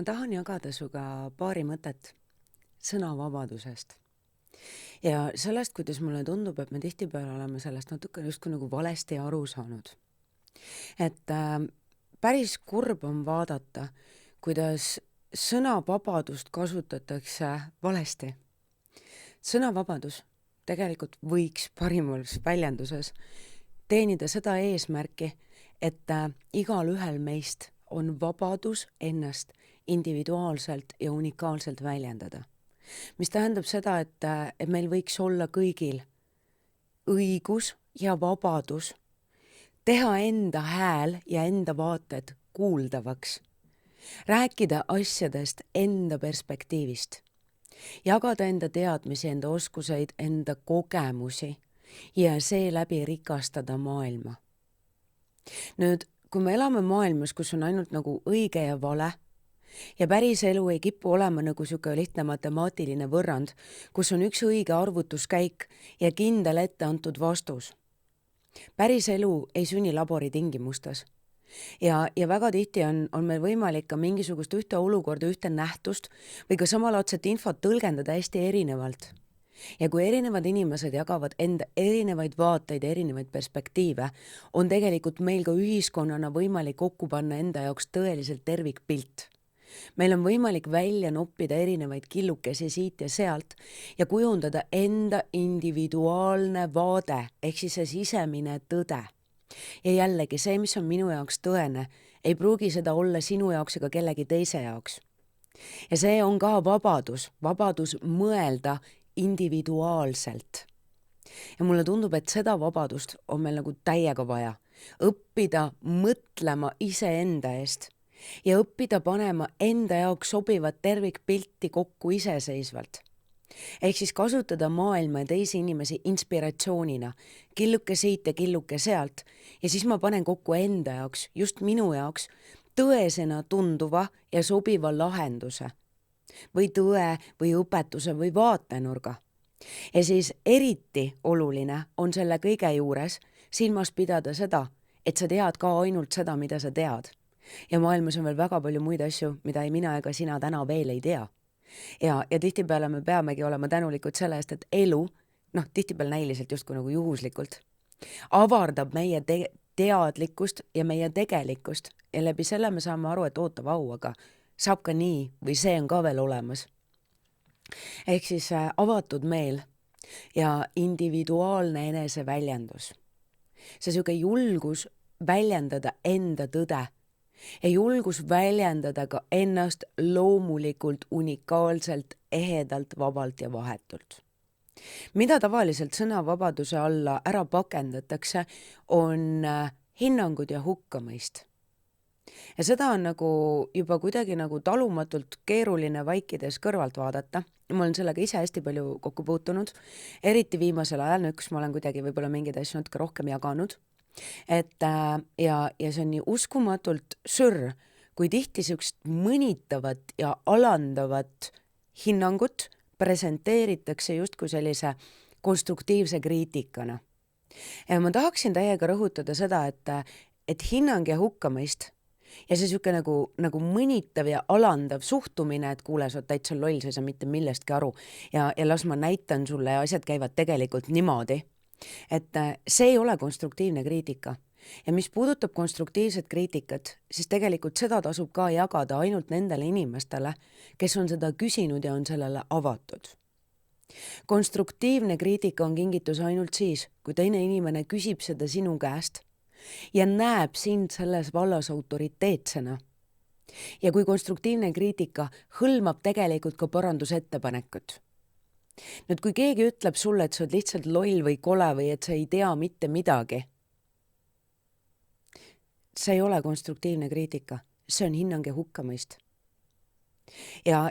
Ma tahan jagada suga paari mõtet sõnavabadusest. Ja sellest, kuidas mulle tundub, et me tihtipeale oleme sellest natuke justkui nagu valesti aru saanud. Et päris kurb on vaadata, kuidas sõnavabadust kasutatakse valesti. Sõnavabadus tegelikult võiks parimas väljenduses teenida seda eesmärki, et igal ühel meist on vabadus ennast individuaalselt ja unikaalselt väljendada. Mis tähendab seda, et meil võiks olla kõigil õigus ja vabadus teha enda hääl ja enda vaated kuuldavaks, rääkida asjadest enda perspektiivist, jagada enda teadmisi, enda oskuseid, enda kogemusi ja seeläbi rikastada maailma. Nüüd, kui me elame maailmas, kus on ainult nagu õige ja vale ja päris elu ei kipu olema nagu siuke lihtne matemaatiline võrrand, kus on üks õige arvutuskäik ja kindel ette antud vastus. Päris elu ei sünni labori tingimustes. Ja väga tihti on meil võimalik ka mingisugust ühte olukorda, ühte nähtust või ka samalaadset infot tõlgendada hästi erinevalt. Ja kui erinevad inimesed jagavad enda erinevaid vaateid, erinevaid perspektiive, on tegelikult meil ka ühiskonnana võimalik kokku panna enda jaoks tõeliselt tervikpilt. Meil on võimalik välja noppida erinevaid killukesi siit ja sealt ja kujundada enda individuaalne vaade, ehk siis see sisemine tõde. Ja jällegi see, mis on minu jaoks tõene, ei pruugi seda olla sinu jaoks ega kellegi teise jaoks. Ja see on ka vabadus mõelda individuaalselt. Ja mulle tundub, et seda vabadust on meil nagu täiega vaja. Õppida mõtlema iseenda eest ja õppida panema enda jaoks sobivat tervikpilti kokku iseseisvalt. Ehk siis kasutada maailma ja teisi inimesi inspiratsioonina, killuke siit ja killuke sealt ja siis ma panen kokku enda jaoks, just minu jaoks, tõesena tunduva ja sobiva lahenduse või tõe või õpetuse või vaatenurga. Ja siis eriti oluline on selle kõige juures silmas pidada seda, et sa tead ka ainult seda, mida sa tead. Ja maailmas on veel väga palju muid asju, mida ei mina ega sina täna veel ei tea. Ja tihtipeale me peamegi olema tänulikud selle eest, et elu, tihtipeale näiliselt justkui nagu juhuslikult, avardab meie teadlikkust ja meie tegelikkust ja läbi selle me saame aru, et oota vau, aga saab ka nii või see on ka veel olemas. Ehk siis avatud meel ja individuaalne eneseväljendus. See siuke julgus väljendada enda tõde ja julgus väljendada ka ennast loomulikult, unikaalselt, ehedalt, vabalt ja vahetult. Mida tavaliselt sõnavabaduse alla ära pakendatakse, on hinnangud ja hukkamõist. Ja seda on nagu juba kuidagi nagu talumatult keeruline vaikides kõrvalt vaadata. Ma olen sellega ise hästi palju kokku puutunud, eriti viimasel ajal, kus ma olen kuidagi võib-olla mingeid asju natuke rohkem jaganud. Ja see on nii uskumatult sürr, kui tihti siukest mõnitavat ja alandavat hinnangut presenteeritakse justkui sellise konstruktiivse kriitikana. Ja ma tahaksin täiega rõhutada seda, et hinnang ja hukkamõist ja see siuke nagu mõnitav ja alandav suhtumine, et kuule, sa oled täitsa loll, sa ei saa mitte millestki aru ja las ma näitan sulle ja asjad käivad tegelikult niimoodi. Et see ei ole konstruktiivne kriitika. Ja mis puudutab konstruktiivset kriitikat, siis tegelikult seda tasub ka jagada ainult nendele inimestele, kes on seda küsinud ja on sellele avatud. Konstruktiivne kriitika on kingitus ainult siis, kui teine inimene küsib seda sinu käest ja näeb sind selles vallas autoriteetsena. Ja kui konstruktiivne kriitika hõlmab tegelikult ka parandusettepanekut. Nüüd, kui keegi ütleb sulle, et sa oled lihtsalt loll või kole või et sa ei tea mitte midagi, see ei ole konstruktiivne kriitika, see on hinnang ja hukkamõist. Ja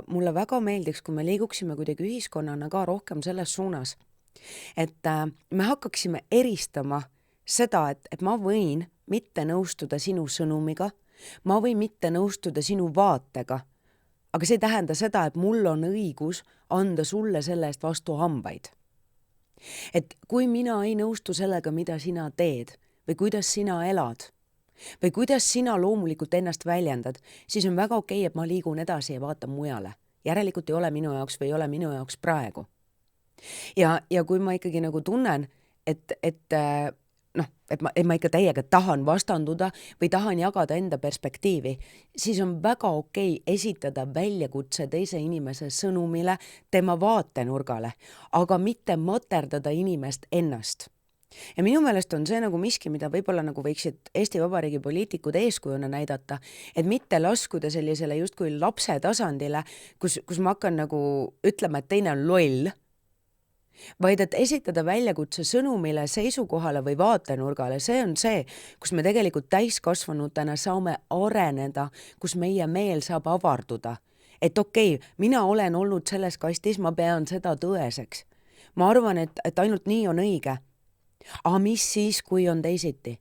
mulle väga meeldiks, kui me liiguksime kuidagi ühiskonnana ka rohkem selles suunas, et me hakkaksime eristama seda, et ma võin mitte nõustuda sinu sõnumiga, ma võin mitte nõustuda sinu vaatega, aga see ei tähenda seda, et mul on õigus anda sulle selle eest vastu hambaid. Et kui mina ei nõustu sellega, mida sina teed või kuidas sina elad, või kuidas sina loomulikult ennast väljendad, siis on väga okei, et ma liigun edasi ja vaatan mujale. Järelikult ei ole minu jaoks või ei ole minu jaoks praegu. Ja kui ma ikkagi nagu tunnen, et ma ikka täiega tahan vastanduda või tahan jagada enda perspektiivi, siis on väga okei esitada väljakutse teise inimese sõnumile, tema vaatenurgale, aga mitte materdada inimest ennast. Ja minu meelest on see nagu miski, mida võib-olla nagu võiksid Eesti Vabariigi poliitikud eeskujuna näidata, et mitte laskuda sellisele justkui lapse tasandile, kus ma hakkan nagu ütlema, et teine on loll, vaid et esitada väljakutse sõnumile, seisukohale või vaatenurgale. See on see, kus me tegelikult täiskasvanutena saame areneda, kus meie meel saab avarduda. Et okei, mina olen olnud selles kastis, ma pean seda tõeseks. Ma arvan, et ainult nii on õige. Aga mis siis, kui on teisiti?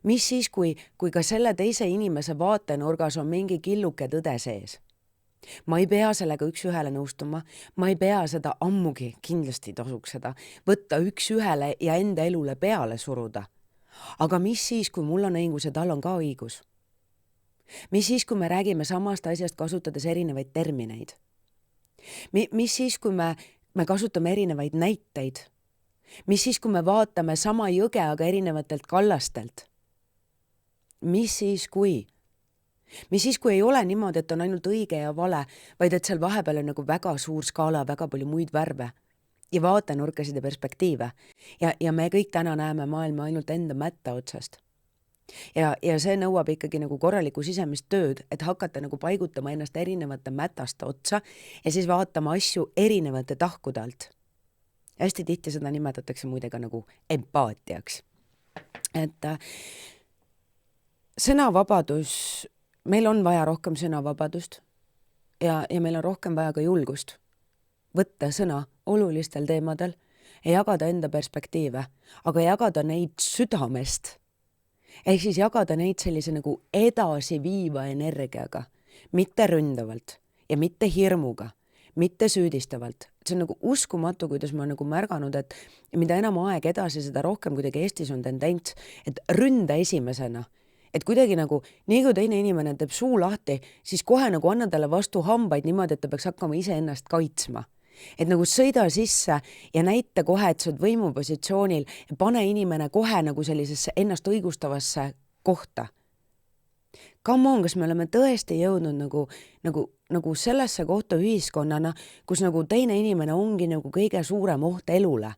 Mis siis, kui ka selle teise inimese vaatenurgas on mingi killuke tõde sees? Ma ei pea sellega üks-ühele nõustuma, ma ei pea seda ammugi, kindlasti tasuks seda, võtta üks-ühele ja enda elule peale suruda. Aga mis siis, kui mul on õigus ja tal on ka õigus? Mis siis, kui me räägime samast asjast kasutades erinevaid termineid? Mis siis, kui me kasutame erinevaid näiteid? Mis siis, kui me vaatame sama jõge, aga erinevatelt kallastelt? Mis siis, kui? Mis siis, kui ei ole niimoodi, et on ainult õige ja vale, vaid et seal vahepeal on nagu väga suur skaala, väga palju muid värve ja vaatenurkasid ja perspektiive. Ja me kõik täna näeme maailma ainult enda mätta otsast. Ja see nõuab ikkagi nagu korralikku sisemist tööd, et hakata nagu paigutama ennast erinevate mätaste otsa ja siis vaatama asju erinevate tahkude alt. Hästi tihti seda nimetatakse muide ka nagu empaatiaks. Et sõnavabadus, meil on vaja rohkem sõnavabadust ja meil on rohkem vaja ka julgust võtta sõna olulistel teemadel ja jagada enda perspektiive, aga jagada neid südamest. Ehk siis jagada neid sellise nagu edasiviiva energiaga, mitte ründavalt ja mitte hirmuga, mitte süüdistavalt. See on nagu uskumatu, kuidas ma nagu märganud, et mida enam aeg edasi, seda rohkem kuidagi Eestis on tendents, et ründa esimesena. Et kuidagi nagu, nii kui teine inimene teeb suu lahti, siis kohe nagu anna talle vastu hambaid niimoodi, et ta peaks hakkama ise ennast kaitsma. Et nagu sõida sisse ja näita kohe, et sa oled võimupositsioonil ja pane inimene kohe nagu sellisesse ennast õigustavasse kohta. Come on, kas me oleme tõesti jõudnud nagu sellesse kohta ühiskonnana, kus nagu teine inimene ongi nagu kõige suurem oht elule.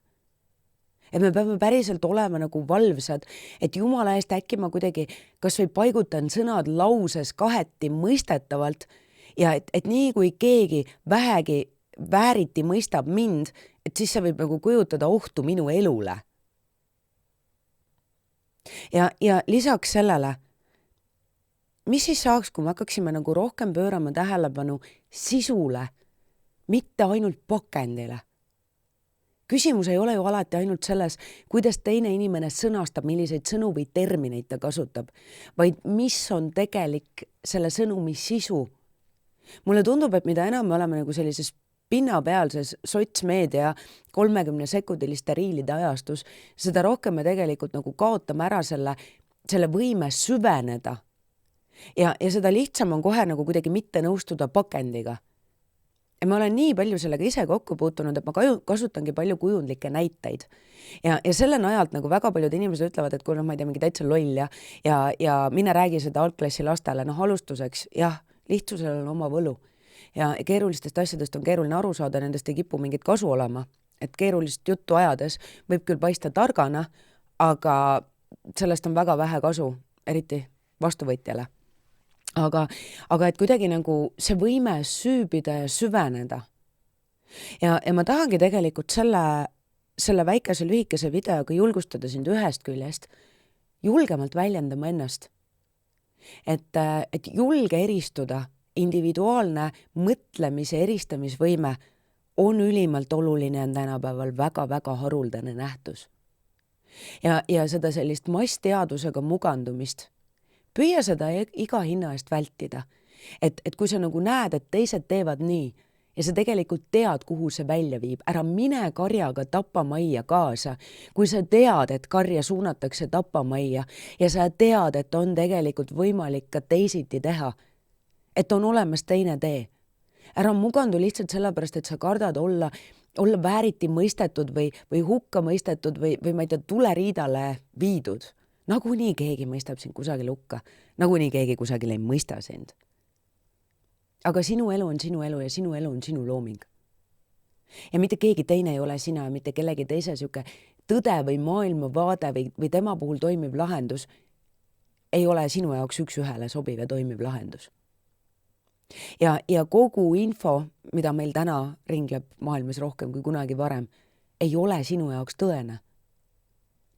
Et me peame päriselt olema nagu valvsad, et jumala eest äkki ma kuidagi kas või paigutan sõnad lauses kaheti mõistetavalt ja et nii kui keegi vähegi vääriti mõistab mind, et siis see võib nagu kujutada ohtu minu elule. Ja lisaks sellele, mis siis saaks, kui me hakkaksime nagu rohkem pöörama tähelepanu sisule, mitte ainult pakendile? Küsimus ei ole ju alati ainult selles, kuidas teine inimene sõnastab, milliseid sõnu või termineid ta kasutab, vaid mis on tegelik selle sõnumi sisu. Mulle tundub, et mida enam me oleme nagu sellises pinnapealses sotsmeedia 30-sekundiliste riilide ajastus, seda rohkem me tegelikult nagu kaotame ära selle võime süveneda. Ja seda lihtsam on kohe nagu kuidagi mitte nõustuda pakendiga. Ja ma olen nii palju sellega ise kokku puutunud, et ma kasutangi palju kujundlikke näiteid. Ja selle najalt nagu väga paljud inimesed ütlevad, et kui ma ei tea, mingi täitsa loll ja mine räägi seda altklassi lastele, alustuseks, jah, lihtsusel on oma võlu. Ja keerulistest asjadest on keeruline aru saada, nendest ei kipu mingit kasu olema. Et keerulist juttu ajades võib küll paista targana, aga sellest on väga vähe kasu, eriti vastuvõtjale. Aga et kuidagi nagu see võime süübida ja süveneda. Ja ma tahangi tegelikult selle väikese lühikese videoga julgustada sind ühest küljest julgemalt väljendama ennast. Et julge eristuda, individuaalne mõtlemise eristamisvõime on ülimalt oluline tänapäeval väga-väga haruldane nähtus. Ja seda sellist massteadusega mugandumist püüa seda iga hinna eest vältida. Et kui sa nagu näed, et teised teevad nii ja sa tegelikult tead, kuhu see välja viib. Ära mine karjaga tapamajja kaasa, kui sa tead, et karja suunatakse tapamajja ja sa tead, et on tegelikult võimalik ka teisiti teha, et on olemas teine tee. Ära mugandu lihtsalt sellepärast, et sa kardad olla vääriti mõistetud või hukka mõistetud või ma ei tea, tuleriidale viidud. Nagunii keegi mõistab sind kusagil hukka, nagunii keegi kusagil ei mõista sind. Aga sinu elu on sinu elu ja sinu elu on sinu looming. Ja mitte keegi teine ei ole sina ja mitte kellegi teise siuke tõde või maailmavaade või tema puhul toimiv lahendus ei ole sinu jaoks üks-ühele sobiv ja toimiv lahendus. Ja kogu info, mida meil täna ringleb maailmas rohkem kui kunagi varem, ei ole sinu jaoks tõene.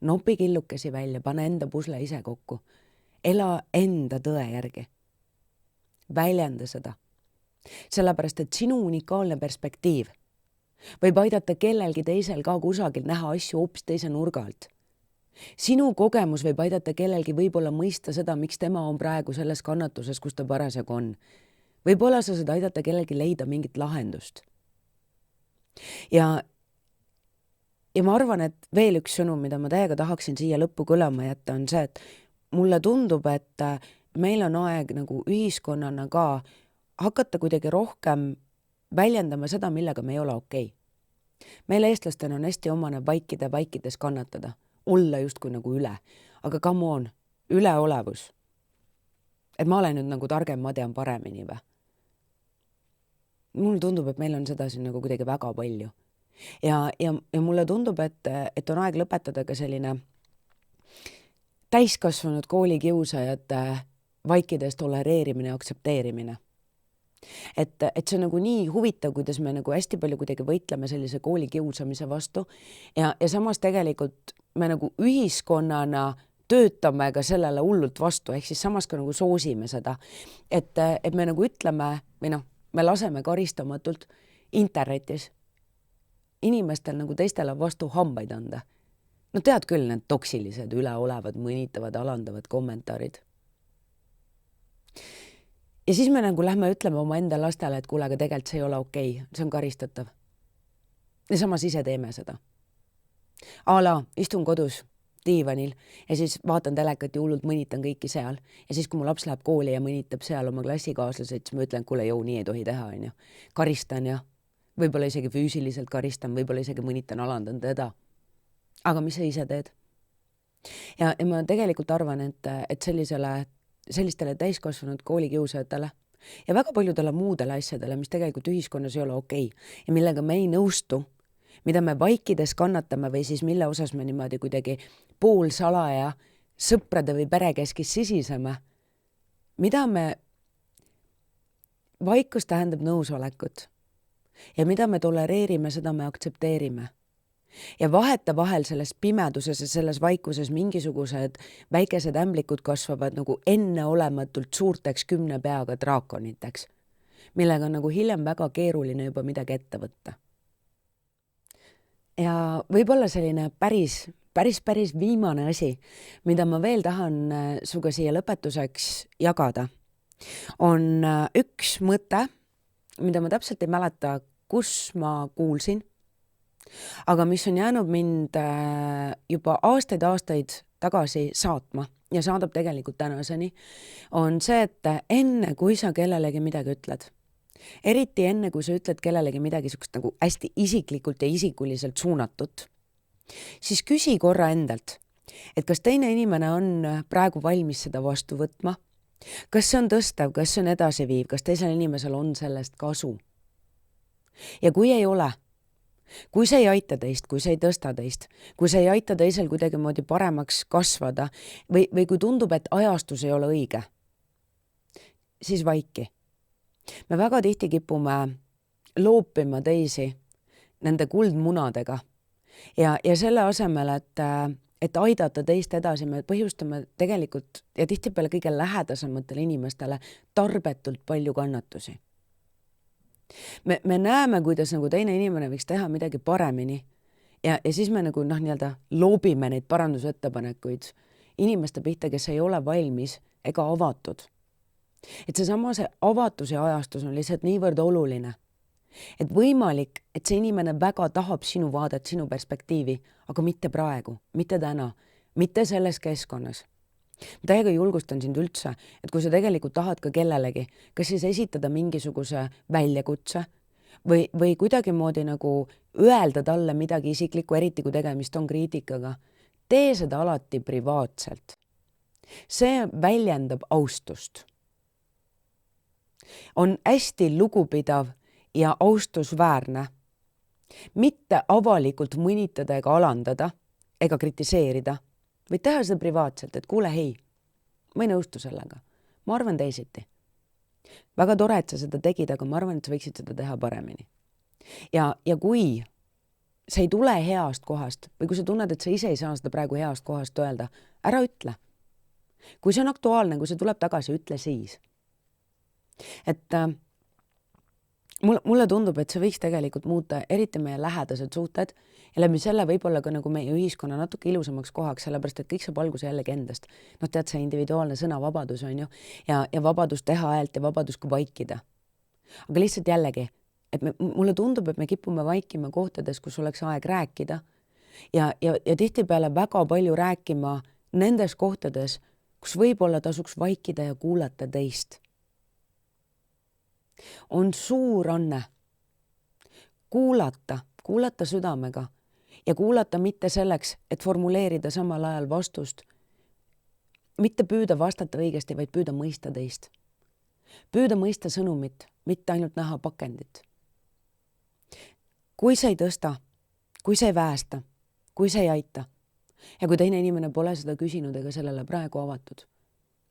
Nopi killukesi välja, pane enda pusle ise kokku. Ela enda tõe järgi. Väljenda seda. Sellepärast, et sinu unikaalne perspektiiv võib aidata kellelgi teisel ka kusagil näha asju hoopis teise nurga alt. Sinu kogemus võib aidata kellelgi võib-olla mõista seda, miks tema on praegu selles kannatuses, kus ta parasjagu on. Võib-olla sa saad aidata kellelgi leida mingit lahendust. Ja ma arvan, et veel üks sõnum, mida ma täiega tahaksin siia lõppu kõlama jätta, on see, et mulle tundub, et meil on aeg nagu ühiskonnana ka hakata kuidagi rohkem väljendama seda, millega me ei ole okei. Meil eestlastena on hästi omane vaikides kannatada, olla justkui nagu üle. Aga come on, üleolevus. Et ma olen nüüd nagu targem, ma tean paremini või? Mulle tundub, et meil on seda siin nagu kuidagi väga palju. Ja mulle tundub, et on aeg lõpetada ka selline täiskasvanud koolikiusajate vaikides tolereerimine ja aktsepteerimine. Et see on nagu nii huvitav, kuidas me nagu hästi palju kuidagi võitleme sellise koolikiusamise vastu ja samas tegelikult me nagu ühiskonnana töötame ka sellele hullult vastu, ehk siis samas ka nagu soosime seda, et me nagu ütleme või me laseme karistamatult internetis inimestel nagu teistele vastu hambaid anda. No tead küll need toksilised, üleolevad, mõnitavad, alandavad kommentaarid. Ja siis me nagu lähme ütleme oma enda lastele, et kuule, aga tegelikult see ei ole okei, see on karistatav. Ja samas ise teeme seda. Istun kodus diivanil ja siis vaatan telekat ja hullult mõnitan kõiki seal. Ja siis, kui mu laps läheb kooli ja mõnitab seal oma klassikaaslased, siis ma ütlen, kuule, nii ei tohi teha, on ju. Karistan ja võib-olla isegi füüsiliselt karistan, võib-olla isegi mõnitan, alandan teda. Aga mis sa ise teed? Ja ma tegelikult arvan, et sellistele täiskasvanud koolikiusajatele ja väga paljudele muudele asjadele, mis tegelikult ühiskonnas ei ole okei ja millega me ei nõustu, mida me vaikides kannatame või siis mille osas me niimoodi kuidagi poolsalaja sõprade või perekeskis sisiseme, mida me vaikus tähendab nõusolekut ja mida me tolereerime, seda me aktsepteerime. Ja vaheta vahel selles pimeduses ja selles vaikuses mingisugused väikesed ämblikud kasvavad nagu enneolematult suurteks 10 peaga draakoniteks, millega on nagu hiljem väga keeruline juba midagi ette võtta. Ja võib-olla selline päris viimane asi, mida ma veel tahan suga siia lõpetuseks jagada, on üks mõte, mida ma täpselt ei mäleta, kus ma kuulsin, aga mis on jäänud mind juba aastaid tagasi saatma ja saadab tegelikult tänaseni, on see, et enne kui sa kellelegi midagi ütled, eriti enne kui sa ütled kellelegi midagi sukust nagu hästi isiklikult ja isikuliselt suunatut, siis küsi korra endalt, et kas teine inimene on praegu valmis seda vastu võtma, kas see on tõstav, kas see on edasiviiv, kas teisel inimesel on sellest kasu. Ja kui ei ole, kui see ei aita teist, kui see ei tõsta teist, kui see ei aita teisel kuidagimoodi paremaks kasvada või kui tundub, et ajastus ei ole õige, siis vaiki. Me väga tihti kipume loopima teisi nende kuldmunadega ja selle asemel, et aidata teist edasi, me põhjustame tegelikult ja tihtipeale kõige lähedasematele inimestele tarbetult palju kannatusi. Me näeme, kuidas nagu teine inimene võiks teha midagi paremini ja siis me nagu nii-öelda loobime neid parandusettepanekuid inimeste pihta, kes ei ole valmis ega avatud. Et see avatus ja ajastus on lihtsalt niivõrd oluline Et võimalik, et see inimene väga tahab sinu vaadet, sinu perspektiivi, aga mitte praegu, mitte täna, mitte selles keskkonnas. Ma täiega julgustan sind üldse, et kui sa tegelikult tahad ka kellelegi, kas siis esitada mingisuguse väljakutse või kuidagimoodi nagu öelda talle midagi isiklikku, eriti kui tegemist on kriitikaga, tee seda alati privaatselt. See väljendab austust. On hästi lugupidav ja austusväärne mitte avalikult mõnitada ega alandada ega kritiseerida, võid teha seda privaatselt, et kuule, hei, ma ei nõustu sellega. Ma arvan teisiti. Väga tore, et sa seda tegid, aga ma arvan, et sa võiksid seda teha paremini. Ja kui see ei tule heast kohast või kui sa tunned, et sa ise ei saa seda praegu heast kohast öelda, ära ütle. Kui see on aktuaalne, kui see tuleb tagasi, ütle siis. Et mulle tundub, et see võiks tegelikult muuta eriti meie lähedased suhted ja läbi selle võib-olla ka nagu meie ühiskonna natuke ilusamaks kohaks, sellepärast et kõik saab alguse jällegi endast. Noh, tead, see individuaalne sõnavabadus on ju ja vabadus teha häält ja vabadus ka vaikida. Aga lihtsalt jällegi, et mulle tundub, et me kipume vaikima kohtades, kus oleks aeg rääkida ja tihtipeale väga palju rääkima nendes kohtades, kus võib-olla tasuks vaikida ja kuulata teist. On suur anne kuulata südamega ja kuulata mitte selleks, et formuleerida samal ajal vastust, mitte püüda vastata õigesti, vaid püüda mõista teist. Püüda mõista sõnumit, mitte ainult näha pakendit. Kui see ei tõsta, kui see ei väesta, kui see ei aita ja kui teine inimene pole seda küsinud ega sellele praegu avatud,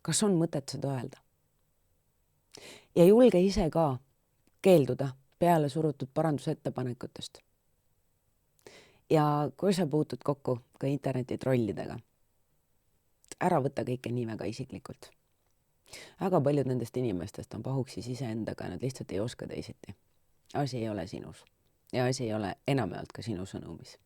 kas on mõtet seda öelda? Ja julge ise ka keelduda peale surutud parandusettepanekutest. Ja kui sa puutud kokku ka interneti trollidega, ära võta kõike nii väga isiklikult. Väga paljud nendest inimestest on pahuksis iseendaga, nad lihtsalt ei oska teisiti. Asi ei ole sinus ja asi ei ole enamjaolt ka sinu sõnumis.